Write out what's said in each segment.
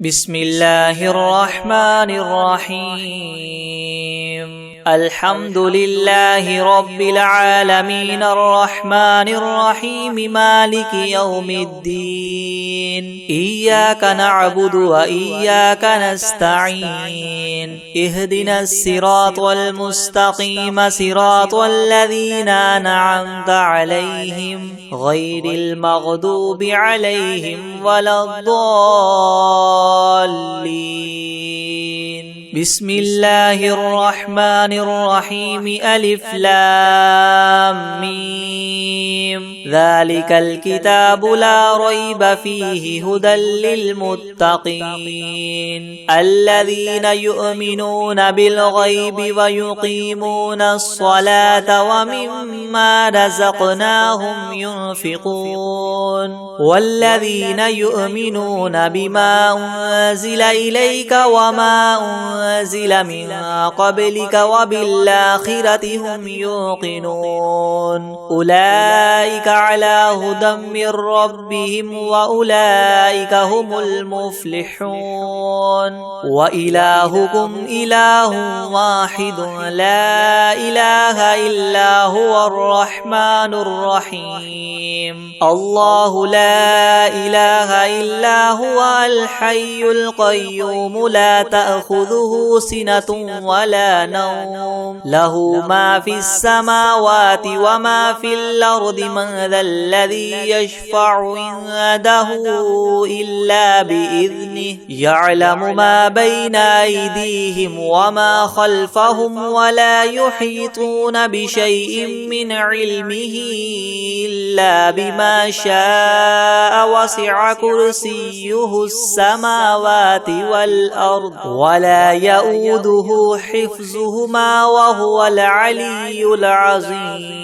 بسم الله الرحمن الرحيم الحمد لله رب العالمين الرحمن الرحيم مالك يوم الدين إياك نعبد وإياك نستعين اهدنا الصراط المستقيم صراط الذين أنعمت عليهم غير المغضوب عليهم ولا الضالين بسم الله الرحمن الرحيم ألف لام ميم ذلك الكتاب لا ريب فيه هدى للمتقين الذين يؤمنون بالغيب ويقيمون الصلاة ومما رزقناهم ينفقون والذين يؤمنون بما أنزل إليك وما أنزل من قبلك وبالآخرة هم يوقنون أولئك على هدى من ربهم وأولئك هم المفلحون وإلهكم إله واحد لا إله إلا هو الرحمن الرحيم الله لا إله إلا هو الحي القيوم لا تأخذه سنة ولا نوم له ما في السماوات وما في الأرض من ذا الذي يشفع عنده إلا بإذنه يعلم ما بين أيديهم وما خلفهم ولا يحيطون بشيء من علمه إلا بما شاء وسع كرسيه السماوات والأرض ولا يؤوده حفظهما وهو العلي العظيم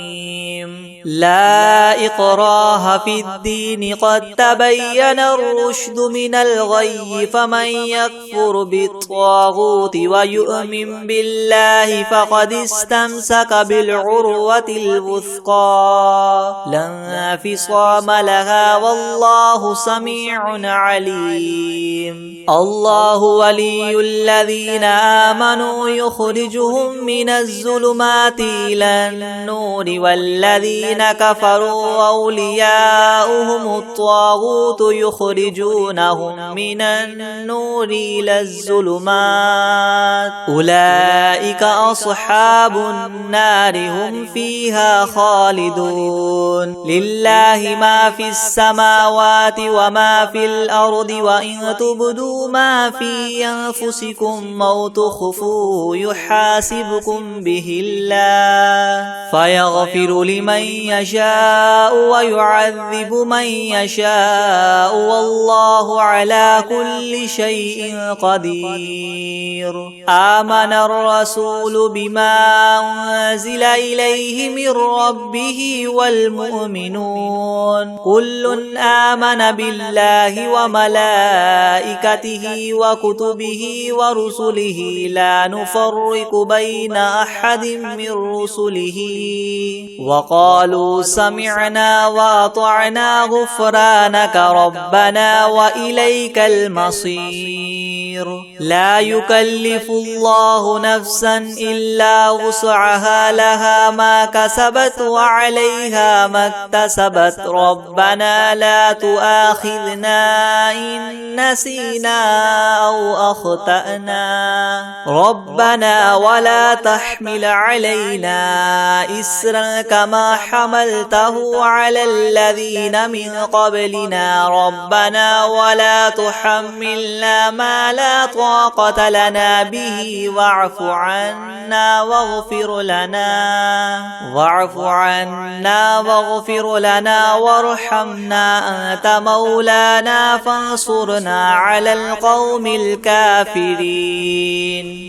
لا إكراه في الدين قد تبين الرشد من الغي فمن يكفر بالطاغوت ويؤمن بالله فقد استمسك بالعروة الوثقى لا انفصام لها والله سميع عليم الله ولي الذين آمنوا يخرجهم من الظلمات إلى النور والذين كفروا أولياؤهم الطاغوت يخرجونهم من النور إلى الظلمات أولئك أصحاب النار هم فيها خالدون لله ما في السماوات وما في الأرض وإن تبدوا ما في أنفسكم أو تخفوه يحاسبكم به الله فيغفر لمن يشاء ويعذب من يشاء والله على كل شيء قدير آمن الرسول بما أنزل إليه من ربه والمؤمنون كل آمن بالله وملائكته وكتبه ورسله لا نفرق بين أحد من رسله وقالوا سمعنا وأطعنا غفرانك ربنا وإليك المصير لا يكلف الله نفسا إلا وسعها لها ما كسبت وعليها ما اكتسبت ربنا لا تؤاخذنا إن نسينا أو أخطأنا ربنا ولا تحمل علينا إسرا كما حملته على الذين من قبلنا ربنا ولا تحملنا ما لا طاقة لنا به واعف عنا واغفر لنا وارحمنا أنت مولانا فانصرنا على القوم الكافرين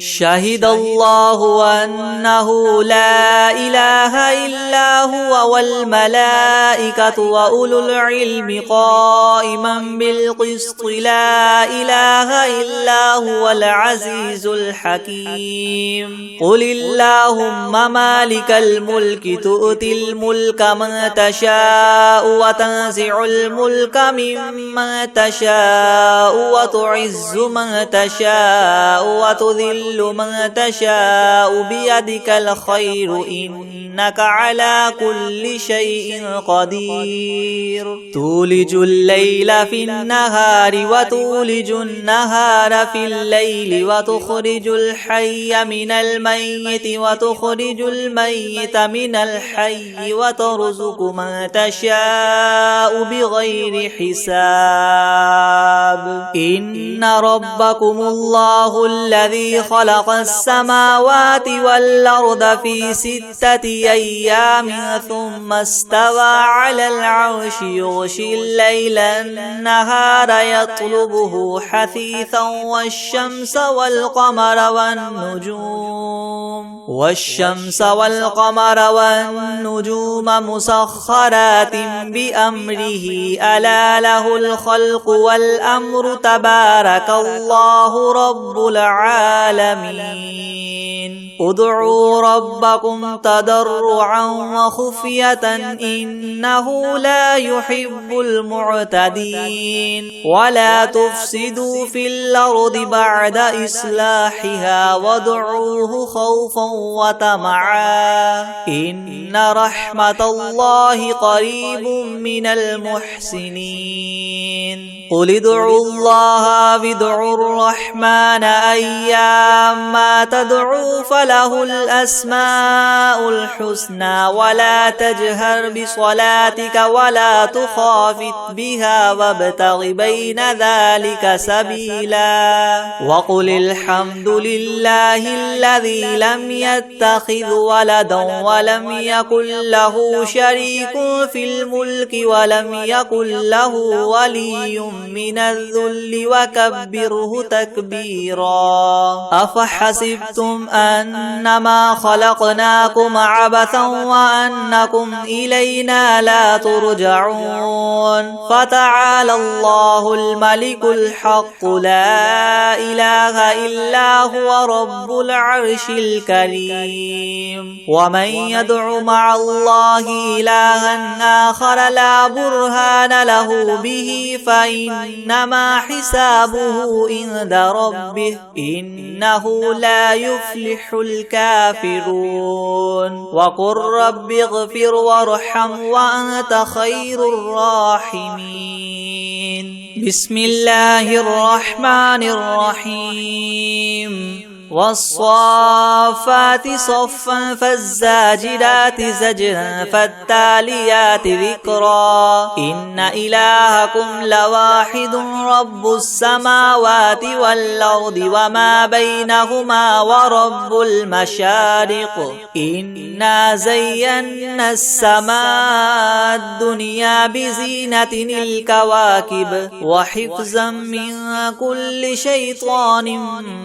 شهد الله أنه لا إله إلا هو والملائكة وأولو العلم قائما بالقسط لا إله إلا هو العزيز الحكيم قل اللهم مالك الملك تؤتي الملك من تشاء وتنزع الملك ممن تشاء وتعز من تشاء وتذل من تشاء بيدك الخير إنك على كل شيء قدير تولج الليل في النهار وتولج النهار في الليل وتخرج الحي من الميت وتخرج الميت من الحي وترزق من تشاء بغير حساب إن ربكم الله الذي خلق السماوات والأرض في 6 أيام ثم استوى على العرش يغشي الليل النهار يطلبه حثيثا والشمس والقمر والنجوم مسخرات بأمره ألا له الخلق والأمر تبارك الله رب العالمين ادعوا ربكم تضرعا وخفية إنه لا يحب المعتدين ولا تفسدوا في الأرض بعد إصلاحها وادعوه خوفا وطمعا إن رحمة الله قريب من المحسنين قل ادعوا الله وادعوا الرحمن أيما تدعوا فله الأسماء الحسنى ولا تجهر بصلاتك ولا تخافت بها وابتغ بين ذلك سبيلا وقل الحمد لله الذي لم يتخذ ولدا ولم يكن له شريك في الملك ولم يكن له ولي من الذل وكبره تكبيرا أفحسبتم أنما خلقناكم عبثا وأنكم إلينا لا ترجعون فتعالى الله الملك الحق لا إله إلا هو رب العرش الكريم ومن يدع مع الله إلها آخر لا برهان له به فإنما حسابه عند ربه إنه لا يفلح الكافرون وقل رب اغفر وارحم وأنت خير الراحمين بسم الله الرحمن الرحيم والصافات صفا فالزاجرات زجرا فالتاليات ذكرا إن إلهكم لواحد رب السماوات والأرض وما بينهما ورب المشارق إنا زينا السماء الدنيا بزينة الكواكب وحفظا من كل شيطان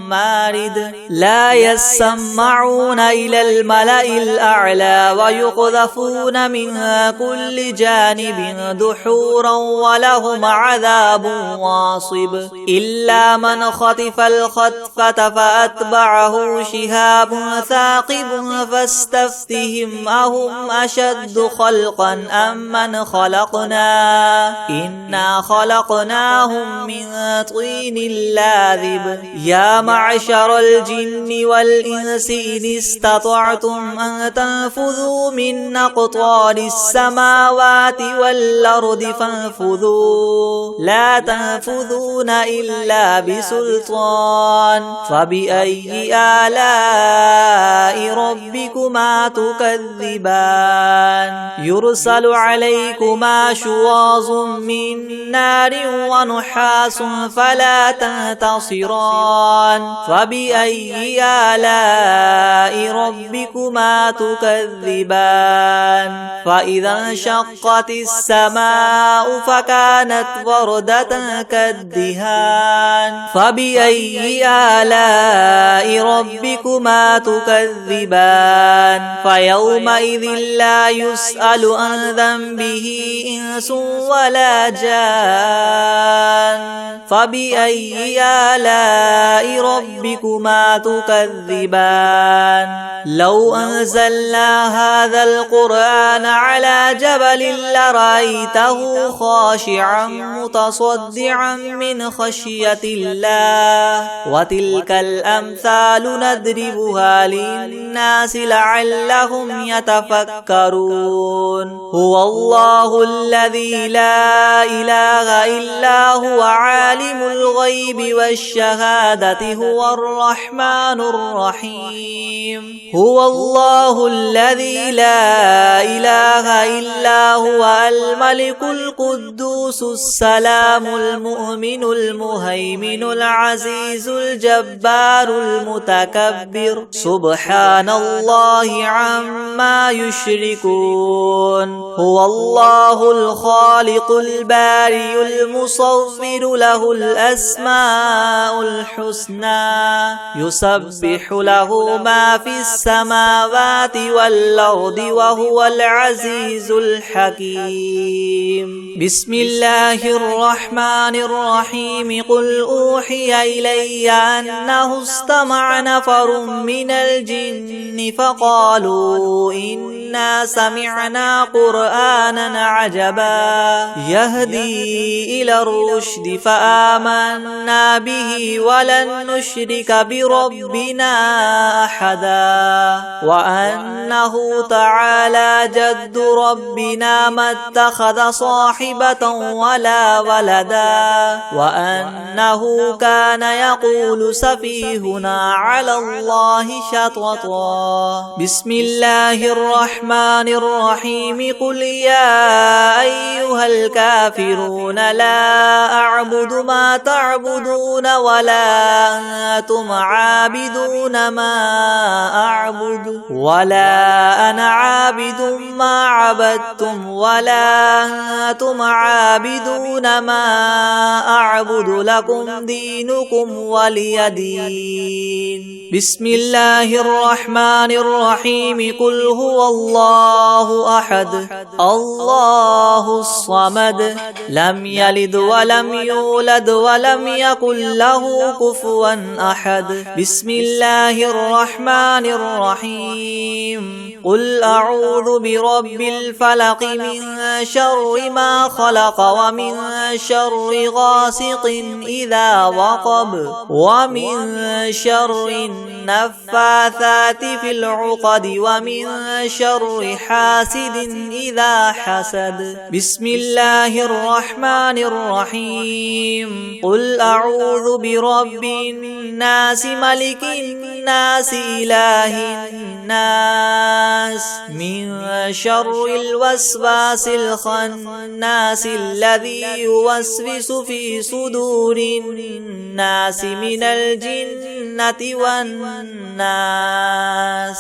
مارد لا يسمعون إلى الملأ الأعلى ويقذفون من كل جانب دحورا ولهم عذاب واصب إلا من خطف الخطفة فأتبعه شهاب ثاقب فاستفتهم أهم أشد خلقا أم من خلقنا إنا خلقناهم من طين لاذب يا معشر الجن والإنس إن استطعتم أن تنفذوا من أقطار السماوات والأرض فانفذوا لا تنفذون إلا بسلطان فبأي آلاء ربكما تكذبان يرسل عليكما شواظ من نار ونحاس فلا تنتصران فبأي آلاء ربكما تكذبان فإذا انشقت السماء فكانت وردة كالدهان فبأي آلاء ربكما تكذبان فيومئذ لا يسأل عن ذنبه إنس ولا جان فبأي آلاء ربكما تكذبان لو أنزلنا هذا القرآن على جبل لرأيته خاشعا متصدعا من خشية الله وتلك الأمثال نضربها للناس لعلهم يتفكرون هو الله الذي لا إله إلا هو عالم الغيب والشهادة هو الرحمن الرحيم هو الله الذي لا إله إلا هو الملك القدوس السلام المؤمن المهيمن العزيز الجبار المتكبر سبحان الله عما يشركون هو الله الخالق البارئ المصور له الأسماء الحسنى يسبح له ما في السماوات والأرض وهو العزيز الحكيم بسم الله الرحمن الرحيم قل أوحي إلي أنه استمع نفر من الجن فقالوا إنا سمعنا قرآنا عجبا يهدي إلى الرشد فآمنا به ولن نشرك بربنا أحدا وأنه تعالى جد ربنا ما اتخذ صاحبة ولا ولدا وأنه كان يقول سفيهنا على الله شططا بسم الله الرحمن الرحيم قل يا أيها الكافرون لا أعبد ما تعبدون ولا أنتم عابدون ما أعبد ولا أنا عابد ما عبدتم ولا أنتم عابدون ما أعبد لكم دينكم ولي دين بسم الله الرحمن الرحيم قل هو الله أحد الله الصمد لم يلد ولم يولد ولم يكن له كفوا أحد بسم الله الرحمن الرحيم قل أعوذ برب الفلق من شر ما خلق ومن شر غاسق إذا وقب ومن شر النفاثات في العقد ومن شر حاسد إذا حسد بسم الله الرحمن الرحيم قل أعوذ برب الناس ملك الناس إله الناس من شر الوسواس الخناس الذي يوسوس في صدور الناس من الجنة والناس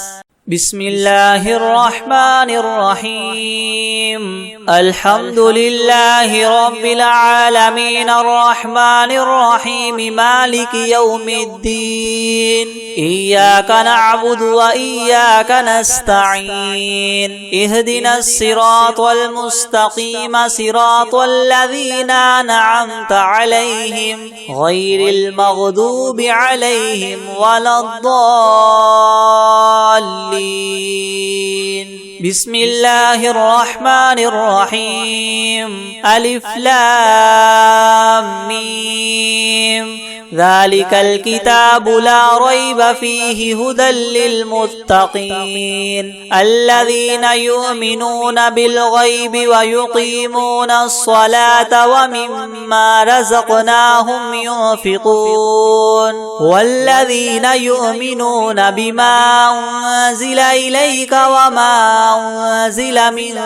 بسم الله الرحمن الرحيم الحمد لله رب العالمين الرحمن الرحيم مالك يوم الدين إياك نعبد وإياك نستعين اهدنا الصراط المستقيم صراط الذين أنعمت عليهم غير المغضوب عليهم ولا الضالين بسم الله الرحمن الرحيم ألف لام ميم ذلك الكتاب لا ريب فيه هدى للمتقين الذين يؤمنون بالغيب ويقيمون الصلاة ومما رزقناهم ينفقون والذين يؤمنون بما أنزل إليك وما أنزل من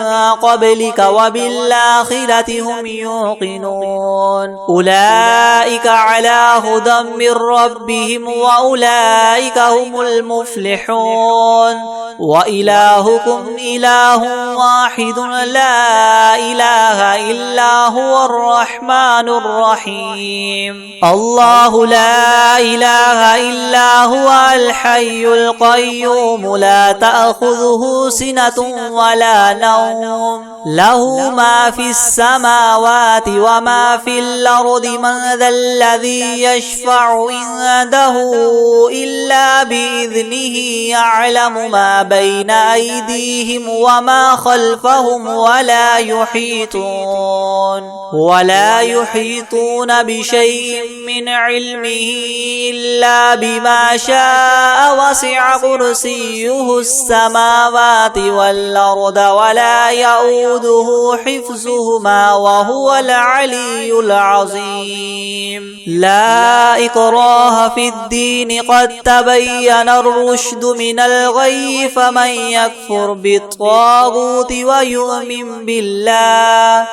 قبلك وبالآخرة هم يوقنون أولئك على هدى من ربهم وأولئك هم المفلحون وإلهكم إله واحد لا إله إلا هو الرحمن الرحيم الله لا إله إلا هو الحي القيوم لا تأخذه سنة ولا نوم له ما في السماوات وما في الأرض من ذا الذي يشفع عنده إلا بإذنه يعلم ما بين أيديهم وما خلفهم ولا يحيطون بشيء من علمه إلا بما شاء وسع كرسيه السماوات والأرض ولا يؤوده حفظهما وهو العلي العظيم لا إكراه في الدين قد تبين الرشد من الغي فمن يكفر بالطاغوت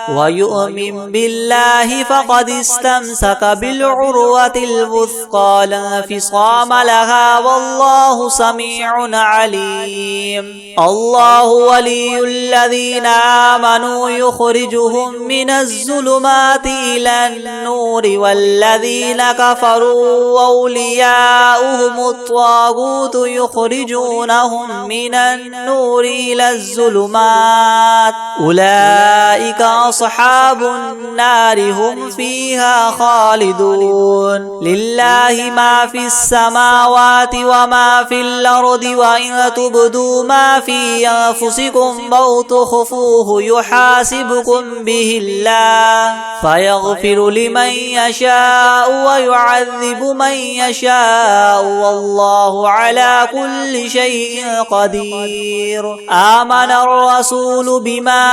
ويؤمن بالله فقد استمسك بالعروة الوثقى لا انفصام لها والله سميع عليم الله ولي الذين آمنوا يخرجهم من الظلمات إلى النور والذين كفروا أولياؤهم الطاغوت يخرجونهم من النور إلى الظلمات أولئك أصحاب النار هم فيها خالدون لله ما في السماوات وما في الأرض وإن تبدوا ما في أنفسكم أو تخفوه يحاسبكم به الله فيغفر لمن يشاء ويعذب من يشاء والله على كل شيء قدير آمن الرسول بما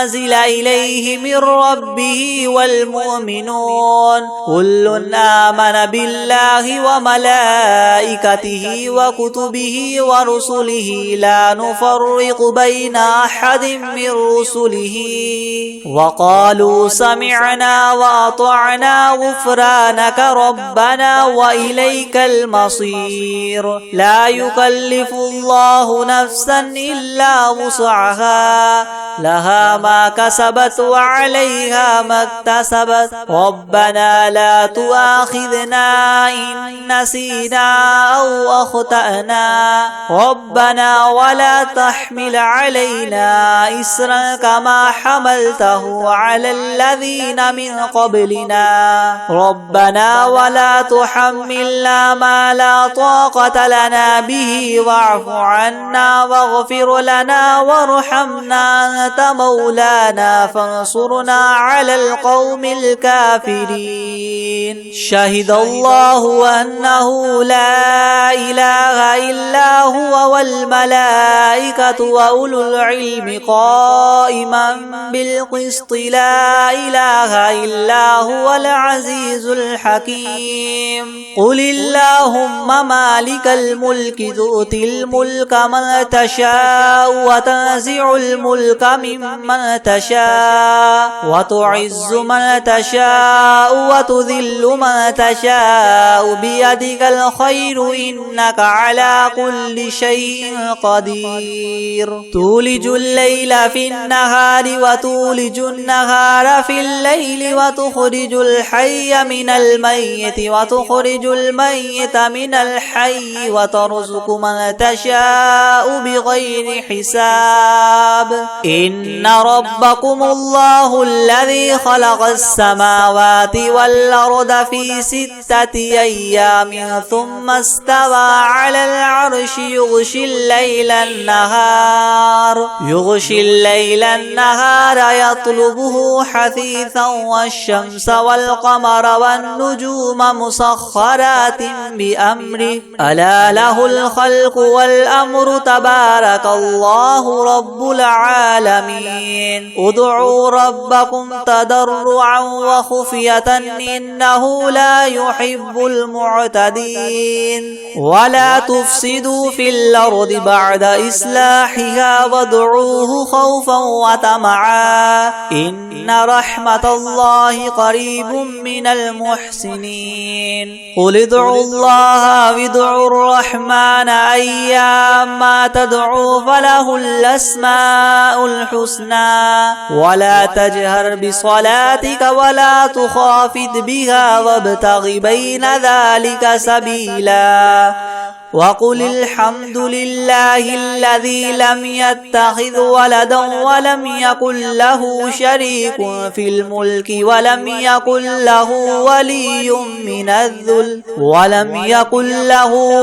أنزل إليه من ربه والمؤمنون كل آمن بالله وملائكته وكتبه ورسله لا نفرق بين أحد من رسله وقالوا سمعنا وأطعنا غفرانك ربنا وإليك المصير لا يكلف الله نفسا إلا وسعها لها ما كسبت وعليها ما اكتسبت ربنا لا تؤاخذنا إن نسينا أو أخطأنا ربنا ولا تحمل علينا إسرا كما حملته على الذين من قبلنا ربنا ولا تحملنا ما لا طاقة لنا به واعف عنا واغفر لنا وارحمنا أنت مولانا فانصرنا على القوم الكافرين شهد الله أنه لا إله إلا هو والملائكة وأولو العلم قائما بالقسط لا إله إلا هو العزيز الحكيم قل اللهم مالك الملك تؤتي الملك من تشاء وتنزع الملك ممن تشاء وتعز من تشاء وتذل من تشاء بيدك الخير إنك على كل شيء قدير تولج الليل في النهار وتولج النهار في الليل وتخرج الحي من الميت وتخرج الميت من الحي وترزق من تشاء بغير حساب إن ربكم الله الذي خلق السماوات والأرض في 6 أيام ثم استوى على العرش يغشي الليل النهار يطلبه حثيثا والشمس والقمر والنجوم مسخرات بأمره ألا له الخلق والأمر تبارك الله رب العالمين ادعوا ربكم تضرعا وخفية إنه لا يحب يحب المعتدين ولا تفسدوا في الأرض بعد إصلاحها وادعوه خوفا وطمعا إن رحمة الله قريب من المحسنين قل ادعوا الله وادعوا الرحمن أيما تدعوا فله الأسماء الحسنى ولا تجهر بصلاتك ولا تخافت بها وابتغ بين ذلك سبيلا وقل الحمد لله الذي لم يتخذ ولدا ولم يكن له شريك في الملك ولم يكن له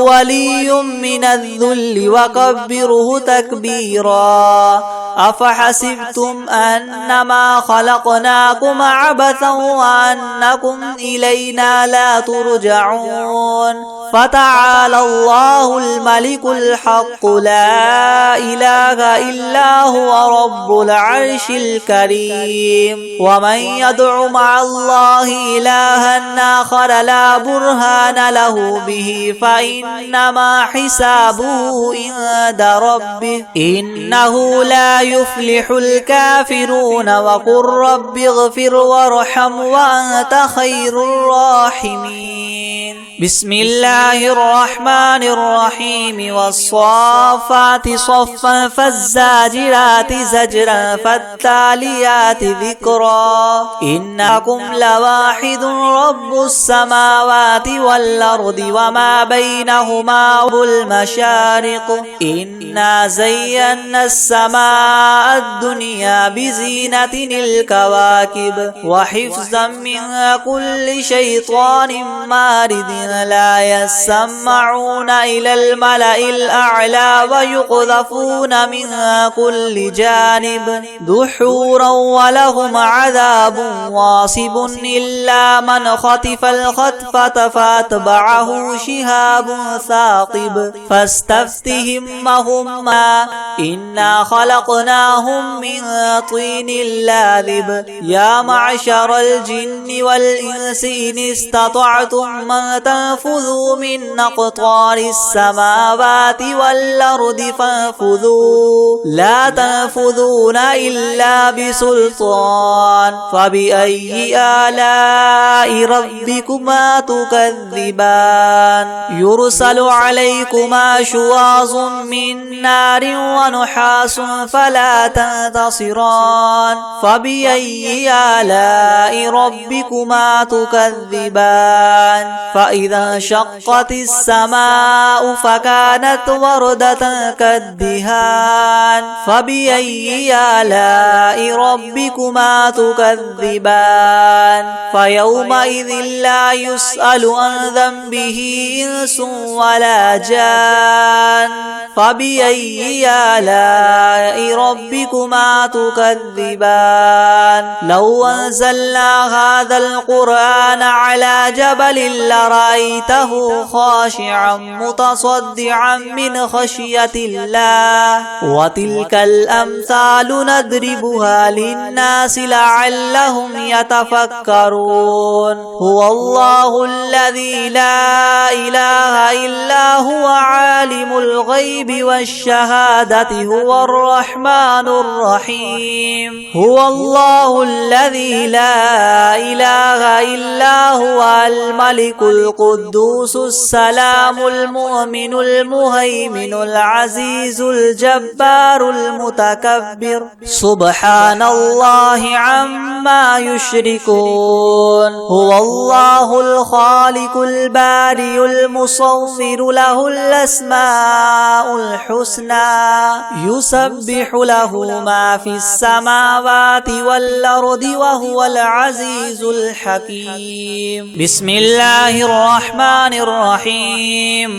ولي من الذل وكبره تكبيرا أفحسبتم أنما خلقناكم عبثا وأنكم إلينا لا ترجعون فتعالى الله الملك الحق لا إله إلا هو رب العرش الكريم ومن يدع مع الله إلها آخر لا برهان له به فإنما حسابه عند ربه إنه لا يفلح الكافرون وقل رب اغفر وارحم وأنت خير الراحمين بسم الله الرحمن الرحيم والصافات صفا فالزاجرات زجرا فالتاليات ذكرا إنكم لواحد رب السماوات والأرض وما بينهما والمشارق إنا زينا السماء الدنيا بزينة الكواكب وحفظا من كل شيطان مارد لا يسمعون إلى الملأ الأعلى ويقذفون من كل جانب دحورا ولهم عذاب واصب إلا من خطف الخطفة فاتبعه شهاب ثاقب فاستفتهم وهما إنا خلقناهم من طين لاذب يا معشر الجن والإنس إن استطعتم من تنفذوا من أقطار السماوات والأرض فانفذوا لا تنفذون إلا بسلطان فبأي آلاء ربكما تكذبان يرسل عليكما شواظ من نار ونحاس فلا تنتصران فبأي آلاء ربكما تكذبان فإذا انشقت السماء فكانت وردة كالدهان فبأي آلاء ربكما تكذبان فيومئذ لا يسأل عن ذنبه إنس ولا جان فبأي آلاء ربكما تكذبان لو أنزلنا هذا القرآن على جبل لرأيته خاشعا متصدعا من خشية الله وتلك الأمثال نضربها للناس لعلهم يتفكرون هو الله الذي لا إله إلا هو عالم الغيب والشهادة هو الرحمن الرحيم هو الله الذي لا إله إلا هو الملك القدوس السلام المؤمن المهيمن العزيز الجبار المتكبر سبحان الله عما يشركون هو الله الخالق البارئ المصور له الأسماء الحسنى يسبح له ما في السماوات والأرض وهو العزيز الحكيم بسم الله الرحمن الرحيم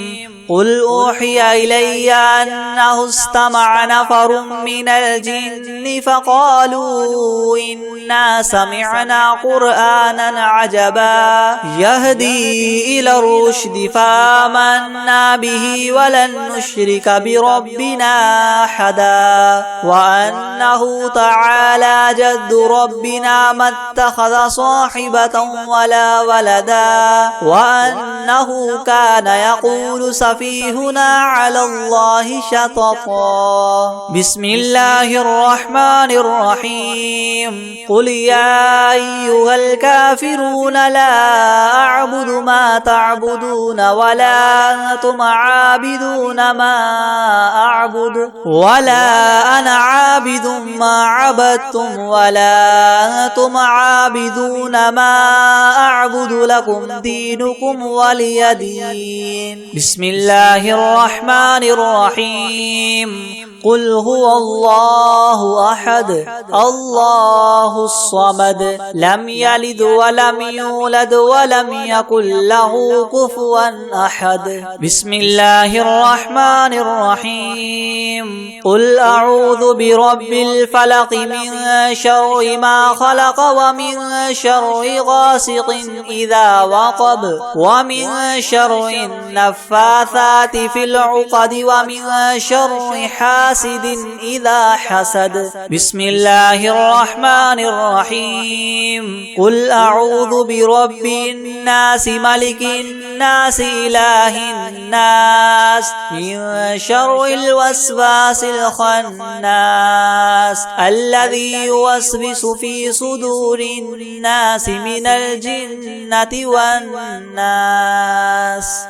قل أوحي إلي أنه استمع نفر من الجن فقالوا إنا سمعنا قرآنا عجبا يهدي إلى الرشد فآمنا به ولن نشرك بربنا أحدا وأنه تعالى جد ربنا ما اتخذ صاحبة ولا ولدا وأنه كان يقول سفيهنا على الله شططا. بسم الله الرحمن الرحيم. قل يا أيها الكافرون لا أعبد ما تعبدون ولا أنتم عابدون ما أعبد ولا أنا عابد ما عبدتم ولا أنتم عابدون ما أعبد لكم دينكم ولي دين. بسم الله الرحمن الرحيم. قل هو الله أحد الله الصمد لم يلد ولم يولد ولم يكن له كفوا أحد. بسم الله الرحمن الرحيم. قل أعوذ برب الفلق من شر ما خلق ومن شر غاسق إذا وقب ومن شر النفاثات في العقد ومن شر حاسد إذا حسد. بسم الله الرحمن الرحيم. قل أعوذ برب الناس ملك الناس إله الناس من شر الوسواس الخناس الذي يوسوس في صدور الناس من الجنة والناس.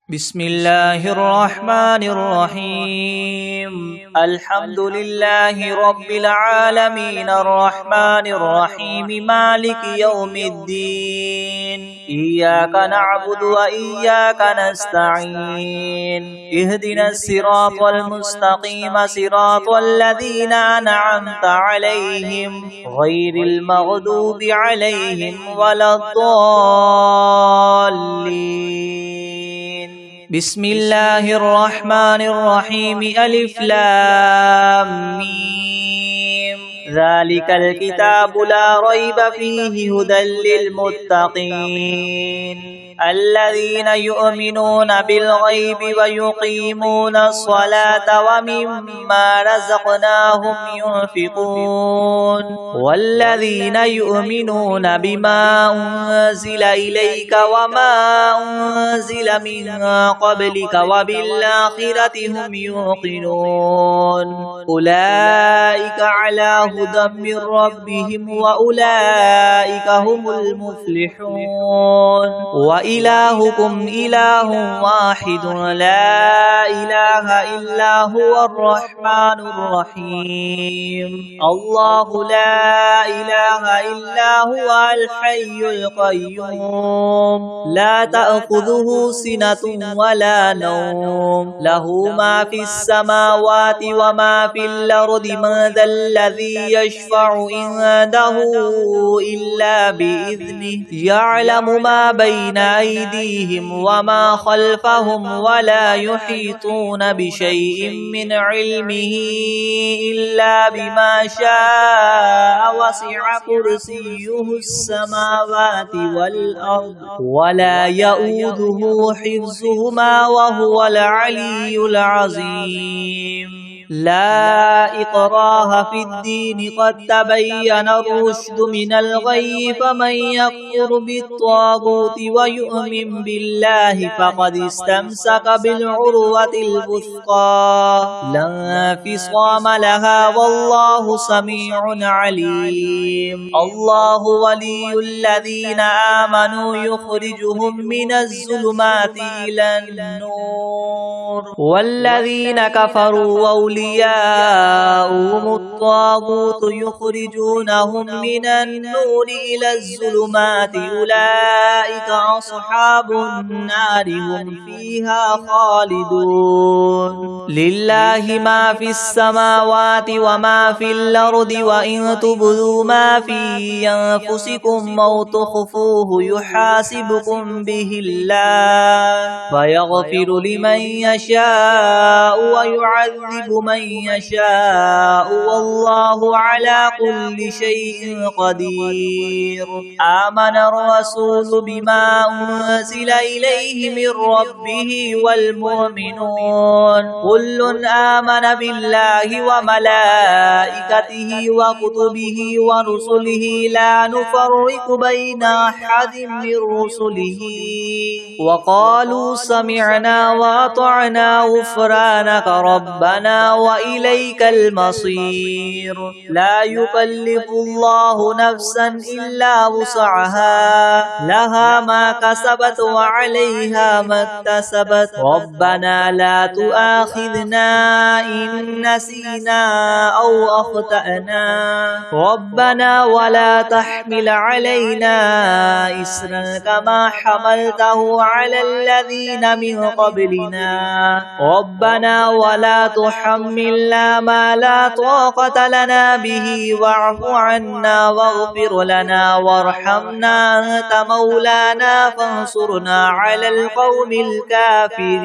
بسم الله الرحمن الرحيم. الحمد لله رب العالمين الرحمن الرحيم مالك يوم الدين إياك نعبد وإياك نستعين اهدنا الصراط المستقيم صراط الذين أنعمت عليهم غير المغضوب عليهم ولا الضالين. بسم الله الرحمن الرحيم. ألف لام ميم. ذلك الكتاب لا ريب فيه هدى للمتقين الذين يؤمنون بالغيب ويقيمون الصلاة ومما رزقناهم ينفقون والذين يؤمنون بما أنزل إليك وما أنزل من قبلك وبالآخرة هم يوقنون أولئك على هدى من ربهم وأولئك هم المفلحون. وإلهكم إله واحد لا إله إلا هو الرحمن الرحيم. الله لا إله إلا هو الحي القيوم لا تأخذه سنة ولا نوم له ما في السماوات وما في الأرض من ذا الذي يشفع عنده إلا بإذنه يعلم ما بين أيديهم وما خلفهم ولا يحيطون بشيء من علمه إلا بما شاء وسع كرسيه السماوات والأرض ولا يؤوده حفظهما وهو العلي العظيم. لا إكراه في الدين قد تبين الرشد من الغي فمن يكفر بالطاغوت ويؤمن بالله فقد استمسك بالعروة الوثقى لا انفصام لها والله سميع عليم. الله ولي الذين آمنوا يخرجهم من الظلمات إلى النور والذين كفروا أولياءهم وأولياؤهم الطاغوت يخرجونهم من النور إلى الظلمات أولئك أصحاب النار هم فيها خالدون لله ما في السماوات وما في الأرض وإن تبدوا ما في أنفسكم أو تخفوه يحاسبكم به الله فيغفر لمن يشاء ويعذب من يشاء والله على كل شيء قدير آمن الرسول بما أنزل إليه من ربه والمؤمنون كل آمن بالله وملائكته وكتبه ورسله لا نفرق بين أحد من رسله وقالوا سمعنا وأطعنا غفرانك ربنا وإليك المصير لا يكلف الله نفسا إلا وسعها لها ما كسبت وعليها ما اكتسبت ربنا لا تؤاخذنا إن نسينا أو أخطأنا ربنا ولا تحمل علينا إسرا كما حملته على الذين من قبلنا ربنا ولا تحملنا ما لا طاقة لنا به واعف عنا واغفر لنا وارحمنا أنت مولانا فانصرنا على القوم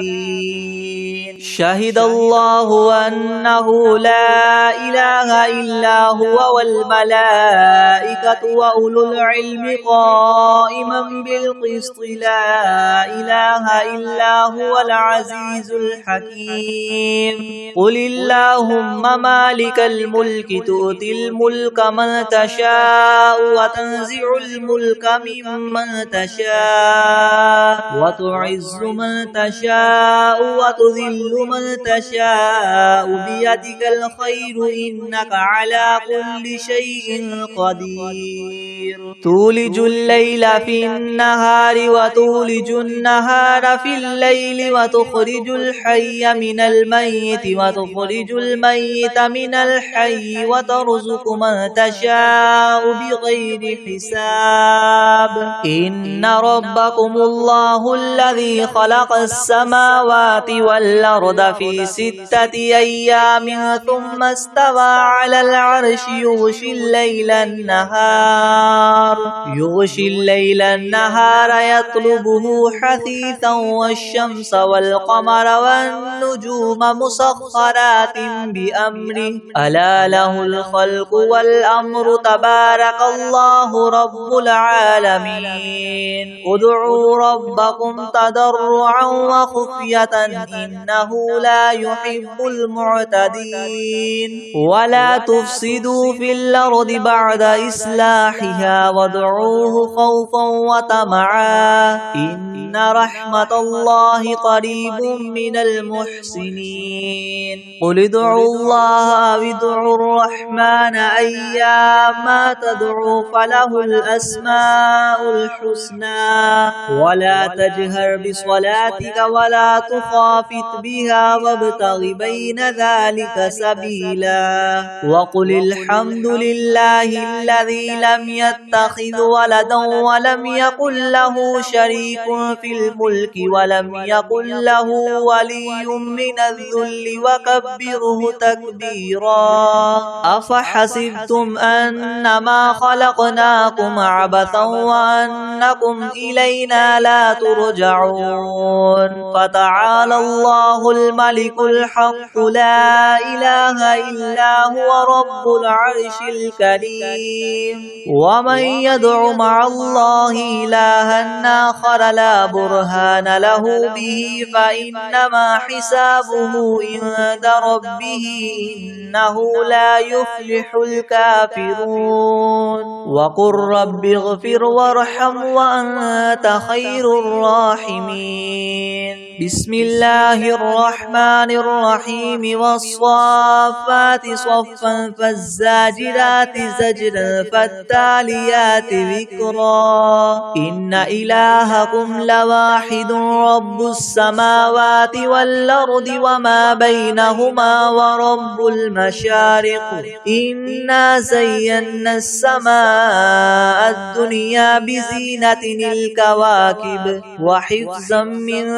الكافرين شهد الله أنه لا إله إلا هو والملائكة وأولو العلم قائما بالقسط لا إله إلا هو العزيز الحكيم قل اللهم مالك الملك تؤتي الملك من تشاء وتنزع الملك ممن تشاء وتعز من تشاء وتذل من تشاء بيدك الخير إنك على كل شيء قدير تولج الليل في النهار وتولج النهار في الليل وتخرج الحي من الميت وتخرج الميت من الحي وترزق من تشاء بغير حساب إن ربكم الله الذي خلق السماوات والأرض في 6 أيام ثم استوى على العرش يغشي الليل النهار يطلبه حثيثا والشمس والقمر والنجوم مسخرات بأمره ألا له الخلق والأمر تبارك الله رب العالمين ادعوا ربكم تضرعا وخفية إنه لا يحب المعتدين ولا تفسدوا في الأرض بعد إصلاحها وادعوه خوفا وطمعا إن رحمة الله قريب من المحسنين قل ادعوا الله أو ادعوا الرحمن أيما تدعوا فله الأسماء الحسنى ولا تجهر بصلاتك ولا تخافت بها وابتغ بين ذلك سبيلا وقل الحمد لله الذي لم يتخذ ولدا ولم يكن له شريك في الملك ولم يكن له ولي من الذل وكبره تكبيرا أفحسبتم أنما خلقناكم عبثا وأنكم إلينا لا ترجعون فتعالى الله الملك الحق لا إله إلا هو رب العرش الكريم ومن يدع مع الله إلها آخر لا برهان له به فإنما حسابه عند ربه إنه لا يفلح الكافرون وقل رب اغفر وارحم وأنت خير الراحمين بسم الله الرحمن الرحيم والصافات صفا فالزاجرات زجرا فالتاليات ذكرا إن إلهكم لواحد رب السماوات والأرض وما بينهما ورب المشارق إنا زينا السماء الدنيا بزينة الكواكب وحفظا من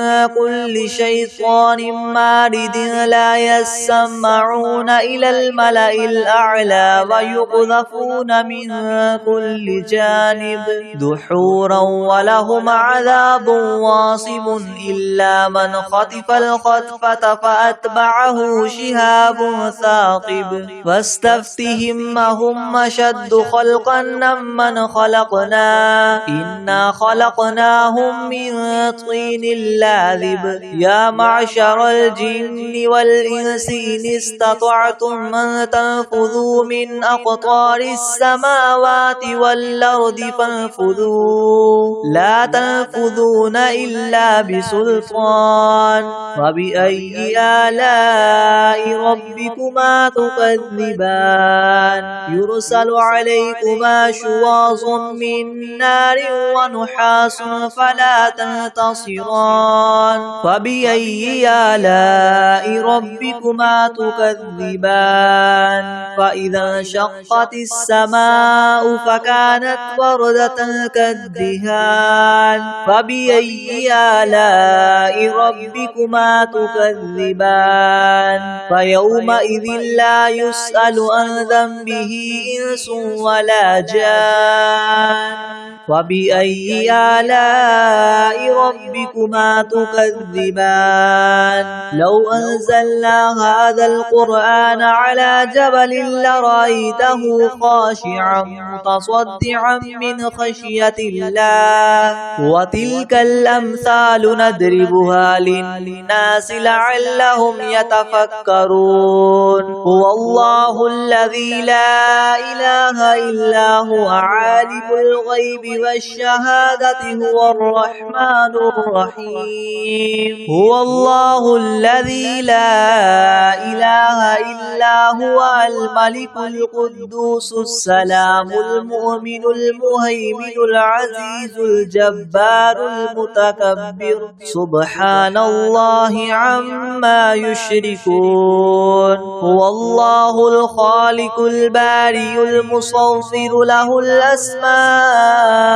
كل شيطان مارد لا يسمعون إلى الملأ الأعلى ويقذفون من كل جانب دحورا ولهم عذاب واصب إلا من خطف الخطفة فأتبعه شهاب ثاقب واستفتهم هم أشد خلقا ممن خلقنا إنا خلقناهم من طين لاذب يا معشر الجن والإنس إن استطعتم أن تنفذوا من أقطار السماوات والأرض فانفذوا لا تنفذون إلا بسلطان فبأي آلاء ربكما تكذبان يرسل عليكما شواظ من نار ونحاس فلا تنتصران فبأي آلاء ربكما تكذبان فإذا انشقت السماء فكانت وردة كالدهان فبأي آلاء ربكما تكذبان فيومئذ لا يسأل عن ذنبه إنس ولا جان فبأي آلاء ربكما تكذبان لو أنزلنا هذا القرآن على جبل لرأيته خاشعا متصدعا من خشية الله وتلك الأمثال نضربها للناس لعلهم يتفكرون هو الله الذي لا إله إلا هو عالم الغيب والشهادة هو الرحمن الرحيم هو الله الذي لا إله إلا هو الملك القدوس السلام المؤمن المهيمن العزيز الجبار المتكبر سبحان الله عما يشركون هو الله الخالق البارئ المصور له الأسماء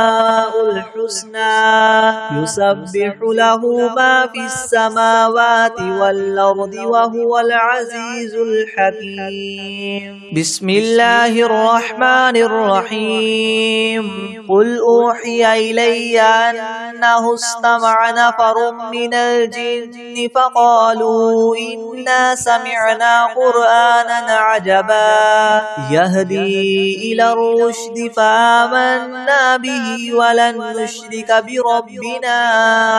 الحسنى يسبح له ما في السماوات والأرض وهو العزيز الحكيم بسم الله الرحمن الرحيم قل أوحي إلي أنه استمع نفر من الجن فقالوا إنا سمعنا قرآنا عجبا يهدي إلى الرشد فآمنا به ولن نشرك بربنا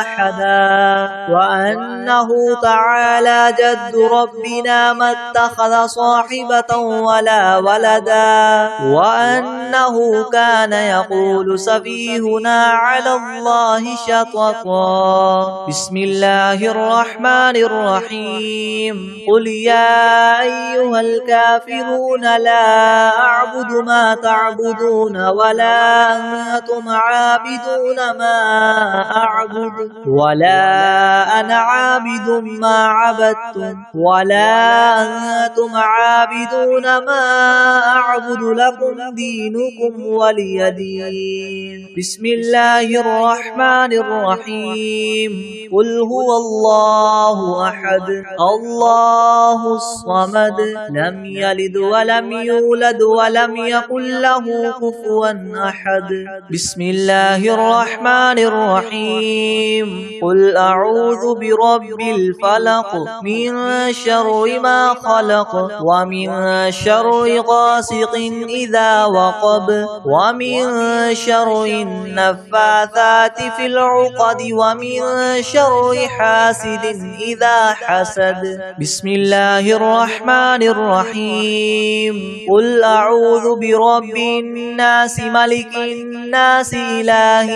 أحدا وأنه تعالى جد ربنا ما اتخذ صاحبة ولا ولدا وأنه كان يقول سفيهنا على الله شططا بسم الله الرحمن الرحيم قل يا أيها الكافرون لا أعبد ما تعبدون ولا أنتم عابدون ما أعبد ولا أنا عابد ما عبدتم ولا أنتم عابدون ما أعبد لكم دينكم ولي دين بسم الله الرحمن الرحيم قل هو الله أحد الله الصمد لم يلد ولم يولد ولم يكن له كفوا أحد بسم الله الرحمن الرحيم قل أعوذ برب الفلق من شر ما خلق ومن شر غاسق إذا وقب ومن شر النفاثات في العقد ومن شر حاسد إذا حسد بسم الله الرحمن الرحيم قل أعوذ برب الناس ملك الناس الناس إله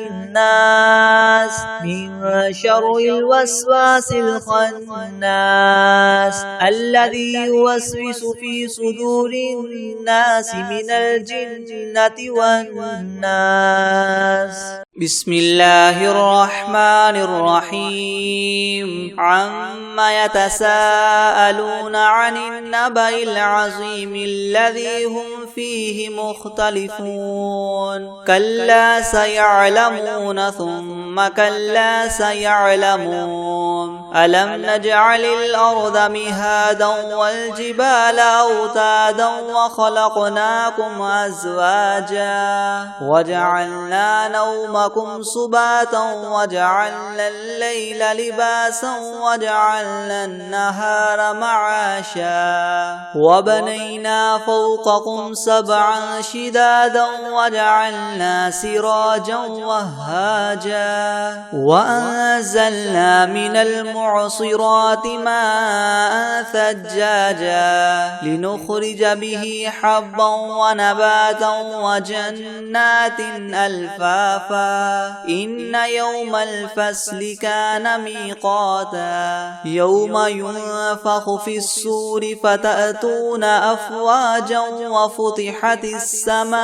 الناس من شر الوسواس الخناس الذي يوسوس في صدور الناس من الجنة والناس. بسم الله الرحمن الرحيم. عما يتساءلون عن النبأ العظيم الذي هم فيه مختلفون كلا سيعلمون ثم كلا سيعلمون ألم نجعل الأرض مهادا والجبال أوتادا وخلقناكم أزواجا وجعلنا نومكم سباتا وجعلنا الليل لباسا وجعلنا النهار معاشا وبنينا فوقكم سبعا شدادا وجعلنا سراجا وهاجا وأنزلنا من المعصرات ماء ثجاجا لنخرج به حبا ونباتا وجنات ألفافا إن يوم الفصل كان ميقاتا يوم ينفخ في الصور فتأتون أفواجا وفتحت السماء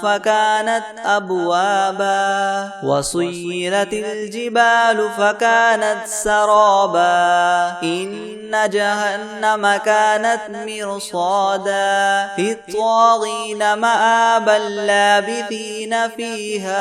فكانت أبوابا وسيرت الجبال فكانت سرابا إن جهنم كانت مرصادا للطاغين مآبا لابثين فيها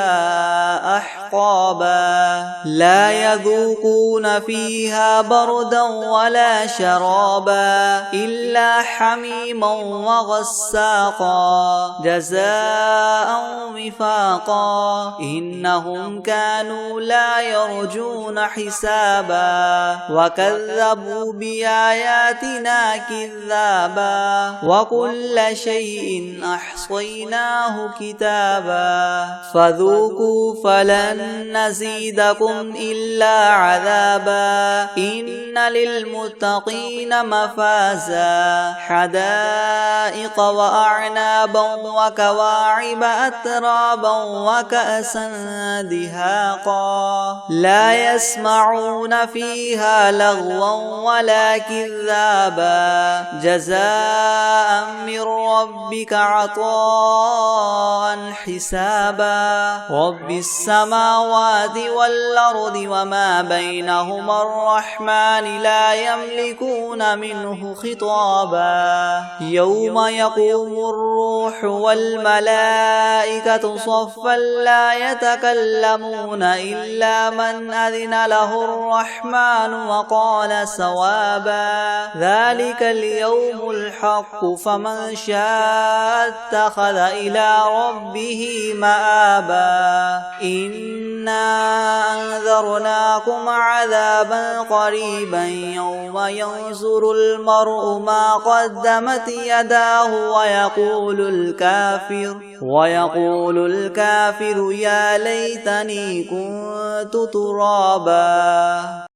أحقابا لا يذوقون فيها بردا ولا شرابا إلا حميما وغساقا جزاء وفاقا إنهم كانوا لا يرجون حسابا وكذبوا بآياتنا كذابا وكل شيء أحصيناه كتابا فذوقوا فلن نزيدكم إلا عذابا إن للمتقين مفازا حدائق وأعنابا وكواعب أترابا وكأسا دهاقا لا يسمعون فيها لغوا ولا كذابا جزاء من ربك عطاء حسابا رب السماوات والأرض وما بينهما الرحمن لا يملكون منه خطابا يوم يقوم الروح والملائكة صفا لا يتكلمون إلا من أذن له الرحمن وقال صوابا ذلك اليوم الحق فمن شاء اتخذ إلى ربه مآبا إنا أنذرناكم عذابا قريبا يوم ينظر المرء ما قدمت يداه ويقول الكافر يا ليتني كنت ترابا.